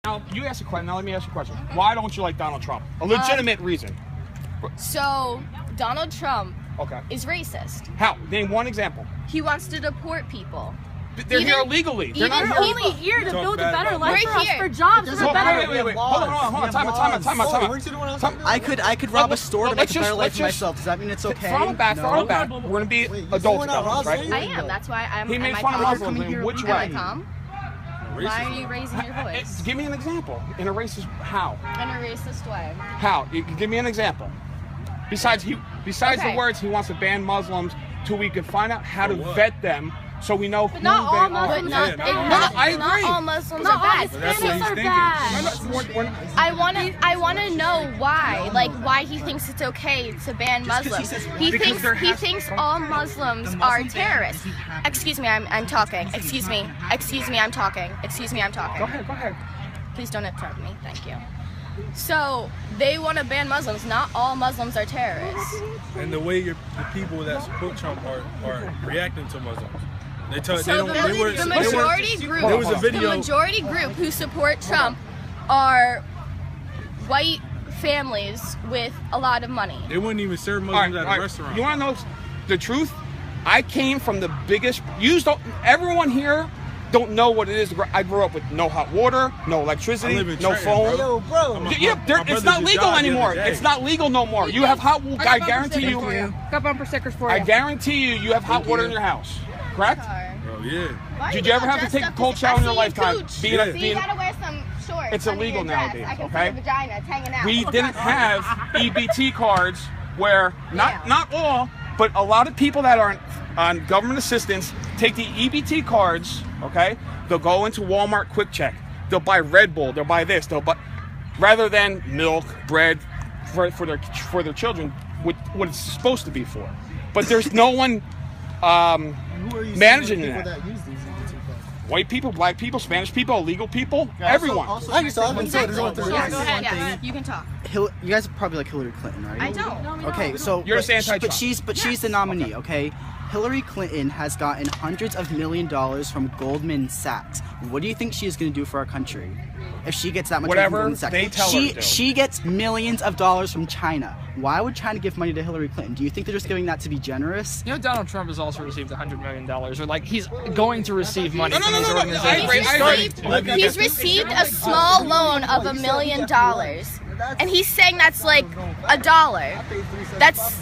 Now, you asked a question. Now let me ask you a question. Why don't you like Donald Trump? A legitimate reason. So, Donald Trump is racist. How? Name one example. He wants to deport people. They're here illegally. They're not We're only here to build a better life for us, for jobs, for better. Wait. Hold on. Time out. I could rob a store to make a better life for myself. Does that mean it's okay? Throttle back. We're going to be adults about this, right? I am. That's why I'm. He made fun of Muslims in which way? Am I calm? Why are you raising your voice? Give me an example. In a racist how? In a racist way. How? Give me an example. Besides the words, he wants to ban Muslims till we can find out how to vet them. So we know who not all they are. Muslims. I agree. Not all Muslims are bad. Hispanics are bad. I want to know why. Like why he thinks it's okay to ban Muslims. He thinks all Muslims are terrorists. Excuse me, I'm talking. Excuse me, I'm talking. Go ahead. Please don't interrupt me. Thank you. So they want to ban Muslims. Not all Muslims are terrorists. And the way the people that support Trump are reacting to Muslims. The majority group who support Trump are white families with a lot of money. They wouldn't even serve Muslims at a restaurant. You want to know the truth? I came from the biggest. Everyone here don't know what it is. I grew up with no hot water, no electricity, no phone. Yo, bro. It's not legal anymore. It's not legal no more. You have hot water. I guarantee you. Got bumper stickers for you. I guarantee you have hot water in your house. Correct? Oh, yeah. Did you ever have to take a cold shower in your lifetime? You gotta wear some shorts. It's illegal nowadays, I can okay? see the vagina, it's hanging out. We didn't have EBT cards where, not all, but a lot of people that are on government assistance take the EBT cards, okay? They'll go into Walmart Quick Check. They'll buy Red Bull. They'll buy this. They'll buy, rather than milk, bread for their children, what it's supposed to be for. But there's no one managing that. White people, black people, Spanish people, illegal people, everyone. Go ahead. You can talk. You guys probably like Hillary Clinton, right? I don't. Okay, so You're anti-Trump. But she's the nominee, okay? Hillary Clinton has gotten hundreds of $millions from Goldman Sachs. What do you think she is going to do for our country if she gets that much money from Goldman Sachs? They tell her to do. She gets millions of dollars from China. Why would China give money to Hillary Clinton? Do you think they're just giving that to be generous? You know, Donald Trump has also received $100 million, or like he's going to receive money from these No. organizations. He's received a small loan of $1 million. And he's saying that's like $1. That's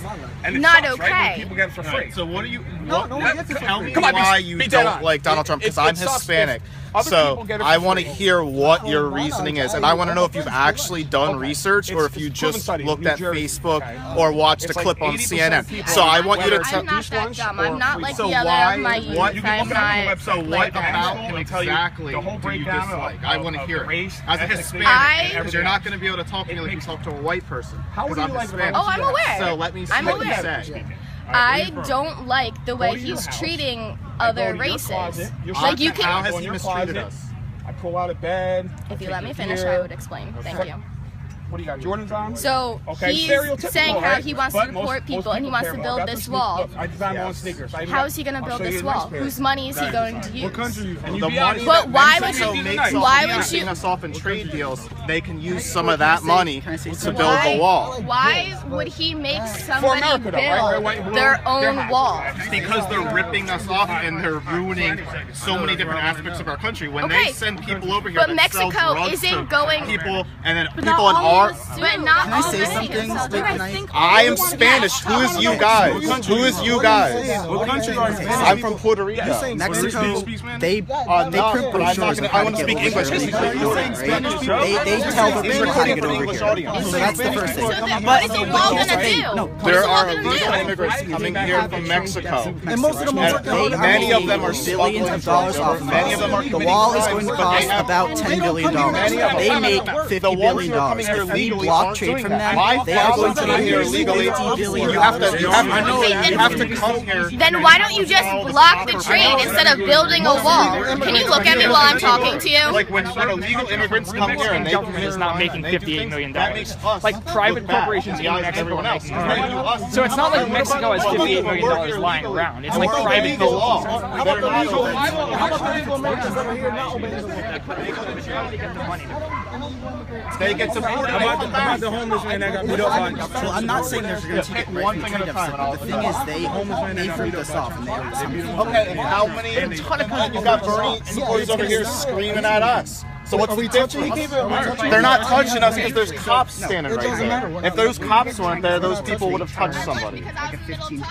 not okay. Right? People get it for free. So what are you? Tell me why you don't like Donald Trump? Because I'm Hispanic. So I want to hear what your reasoning is, and I want to know if you've actually done research or if you just looked at Facebook or watched a clip on CNN. So I want you to tell. I'm not that dumb. I'm not like the other of my youth. I'm not. So what about him exactly do you dislike? I want to hear it. As a Hispanic, because you're not going to be able to talk to me like you talk to a white person. Because I'm Hispanic. Oh, I'm aware. So let me see what you say. I don't like the way he's treating other races. Like you can. How has he mistreated us? I pull out of bed. If you let me finish, I would explain. Thank you. What do you got, Jordans on? So he's saying how he wants to deport people and he wants to build this wall. I designed my own sneakers. How is he going to build this wall? Whose money is he going to use? What country are you from? The money but why would Mexico you? makes Why would taking you? us off in trade deals? They can use some of that money to build the wall. Why would he make somebody build their own wall? Because they're ripping us off and they're ruining so many different aspects of our country. When they send people over here, but that sell Mexico drugs isn't to going. people, and then people in our. But not Can I say something? I am Spanish. Who is you guys? Who is you guys? What country are you from? I'm from Puerto Rico. Mexico, they print brochures of I how want to to get speak over English. here, right? They tell the people how to get over here. So that's the first thing. What is the wall gonna do? There are illegal immigrants coming here from Mexico. And most of them are many of them are billions of dollars off. Many of them are the wall is going to cost about $10 billion. They make $50 billion. If legally block aren't trade doing from that. them, My they are going to father's here legally. You have to come here. Then why don't you just block the trade instead of building a wall? Can you look at me while I'm talking to you? Like when illegal immigrants come here and they government is not making $58 million. Like private corporations in Mexico are making money. So it's not like Mexico has $58 million lying around. It's like private law. How about the legal Americans that are here not obeying the law? They get supported. How about the homeless man that got beat up by? Well, I'm not saying they're going to take it right from the trade deficit, but the thing is, they fruit us off, and they are something. Okay, and how many? A ton of people. You got Bernie supporters over here screaming at us. So what's the difference? They're not touching us because there's cops standing right there. If those cops weren't there, those people would have touched somebody.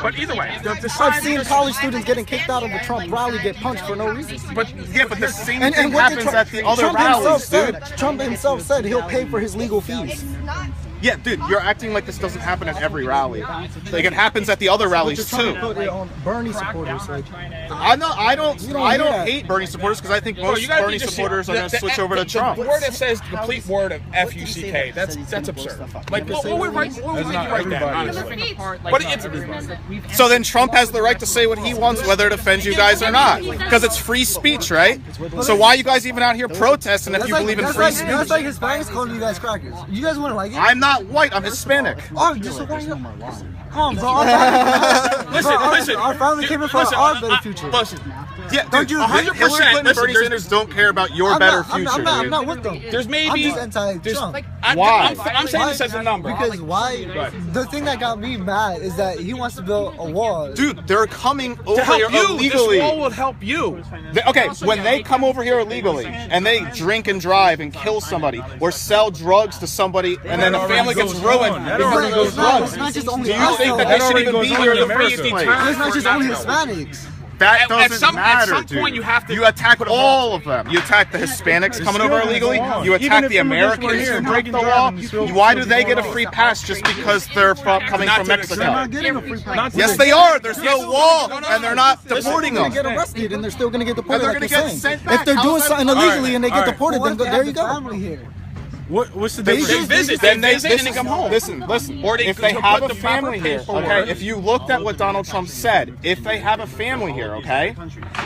But either way, I've seen college students getting kicked out of the Trump rally get punched for no reason. But the same And thing what did happens at the other rallies, dude. Trump himself said he'll pay for his legal fees. Yeah, dude, you're acting like this doesn't happen at every rally. Like it happens at the other rallies too. Put it on Bernie supporters. Like, I don't hate Bernie supporters because I think most Bernie supporters are going to switch over to Trump. The word that says the complete word of F-U-C-K, that's absurd. Like, what would make you write that, honestly? But it's... So then Trump has the right to say what he wants, whether it offends you guys or not. Because it's free speech, right? So why are you guys even out here protesting if you believe in free speech? That's like Hispanics calling you guys crackers. You guys wouldn't like it? I'm not white, I'm Hispanic. Oh, just so come on, bro. Listen. Our family came in for our better future. Listen. Yeah, don't you? 100%. Hillary Clinton and Bernie Sanders don't care about your better future. I'm not with them. There's maybe. I'm just anti-Trump. Why? I'm saying this as a number. Because why? The thing that got me mad is that he wants to build a wall. Dude, they're coming over here you. illegally. This wall will help you. Okay, when they come over here illegally and they drink and drive and kill somebody or sell drugs to somebody and then the family gets ruined because of those drugs, It's not just only do you think that they should even be here in the first place? It's not just only Hispanics. That doesn't matter, at some point you have to. You attack all of them. You attack the Hispanics coming over illegally. You attack the Americans who break the law. Why do they get a free pass just because they're coming from Mexico? They're not getting a free pass. Yes, they are. There's no wall, and they're not deporting them. They're going to get arrested, and they're still going to get deported. They're like going to you're get saying. sent back. If they're doing something illegally and they get deported, then there you go. Family here. What's the They difference? visit, then and they come home. Listen. Or If they put have a the family proper here, paperwork. okay. If you looked at what Donald Trump said, if they have a family here, okay,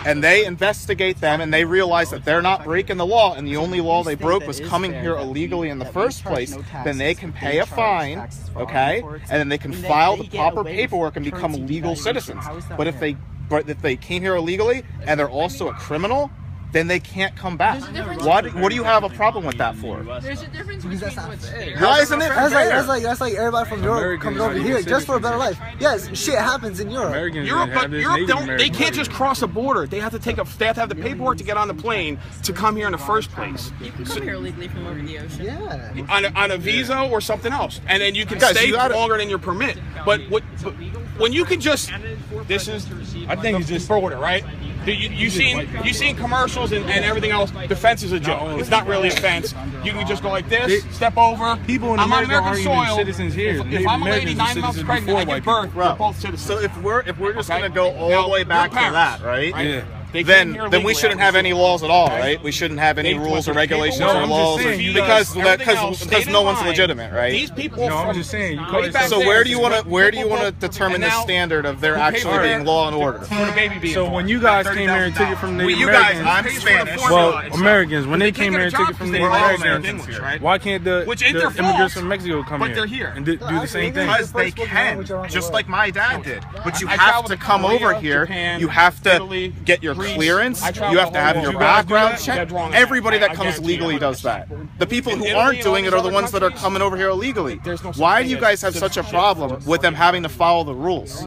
and they investigate them and they realize that they're not breaking the law and the only law they broke was coming here illegally in the first place, then they can pay a fine, okay, and then they can file the proper paperwork and become legal citizens. But if they came here illegally and they're also a criminal, then they can't come back. What do you have a problem with that for? There's a difference between what's fair. Why isn't it fair? That's like everybody from Europe coming over here just for a better life. Yes, shit happens in Europe. They can't just cross a border. They have to have the paperwork to get on the plane to come here in the first place. You can come here illegally from over the ocean. Yeah. On a visa or something else, and then you can stay longer than your permit. But when you can just, I think it's just border, right? You seen commercials and everything else. The fence is a joke. It's not really a fence. You can just go like this, step over. People in I'm on America American aren't even soil. citizens here. If I'm a lady 9 months pregnant, I give birth. We're both citizens. So if we're just gonna go all the way back to that, right? Yeah. Then we shouldn't have any laws at all, right? We shouldn't have any rules or regulations or laws because no one's legitimate, right? These people. No, I'm just saying. So where do you want to determine the standard of there actually being law and order? So when you guys came here and took it from the You Americans, guys, I'm Spanish. well, Americans, when they came here and took it from the Americans, why can't the immigrants from Mexico come here and do the same thing? Because they can, just like my dad did. But you have to come over here. You have to get your clearance. You have to have your background check. Everybody that comes legally does that. The people who aren't doing it are the ones that are coming over here illegally. Why do you guys have such a problem with them having to follow the rules?